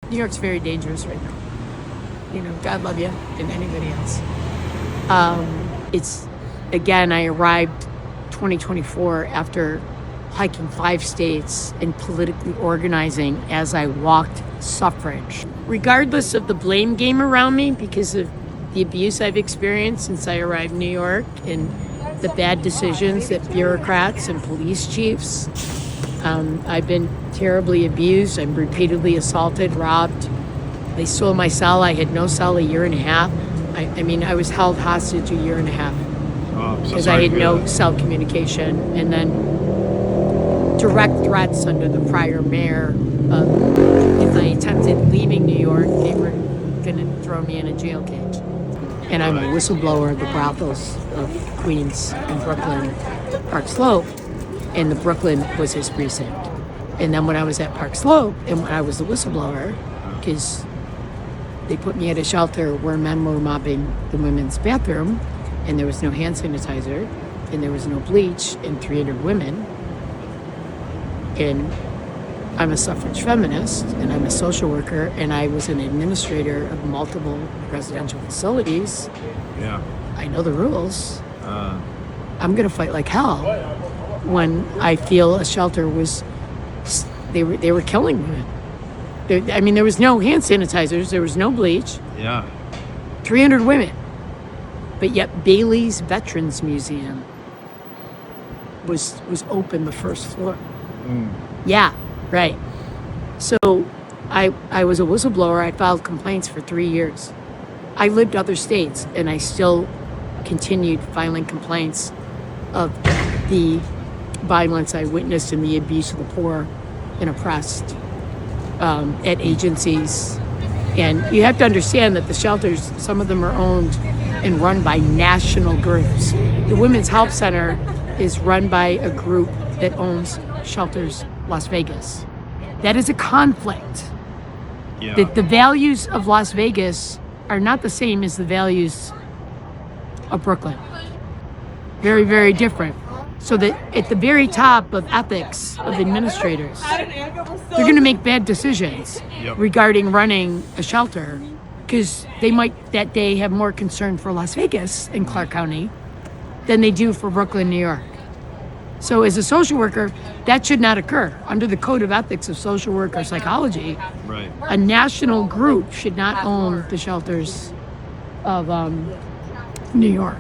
New York's very dangerous right now. You know, God love you and anybody else. It's, again, I arrived 2024 after hiking 5 states and politically organizing as I walked suffrage. Regardless of the blame game around me because of the abuse I've experienced since I arrived in New York and the bad decisions that bureaucrats and police chiefs, I've been terribly abused. I'm repeatedly assaulted, robbed. They stole my cell. I had no cell a year and a half. I mean, I was held hostage a year and a half because I had no cell communication. And then direct threats under the prior mayor. If I attempted leaving New York, they were going to throw me in a jail cage. And I'm a whistleblower of the brothels of Queens and Brooklyn, Park Slope. And the Brooklyn was his precinct. And then when I was at Park Slope, and when I was the whistleblower, because they put me at a shelter where men were mopping the women's bathroom, and there was no hand sanitizer, and there was no bleach, and 300 women. And I'm a suffrage feminist, and I'm a social worker, and I was an administrator of multiple residential facilities. Yeah. I know the rules. I'm gonna fight like hell when I feel a shelter was, they were killing women. There was no hand sanitizers, there was no bleach. Yeah. 300 women. But yet Bailey's Veterans Museum was open the first floor. Yeah, right. So I was a whistleblower. I filed complaints for 3 years. I lived other states, and I still continued filing complaints of the violence I witnessed and the abuse of the poor and oppressed at agencies. And you have to understand that the shelters, some of them are owned and run by national groups. The Women's Health Center is run by a group that owns Shelters Las Vegas. That is a conflict. Yeah. That the values of Las Vegas are not the same as the values of Brooklyn. Very, very different. So that at the very top of ethics of administrators, they're going to make bad decisions regarding running a shelter because they might that day have more concern for Las Vegas and Clark County than they do for Brooklyn, New York. So as a social worker, that should not occur. Under the Code of Ethics of Social Worker Psychology, Right. a national group should not own the shelters of New York.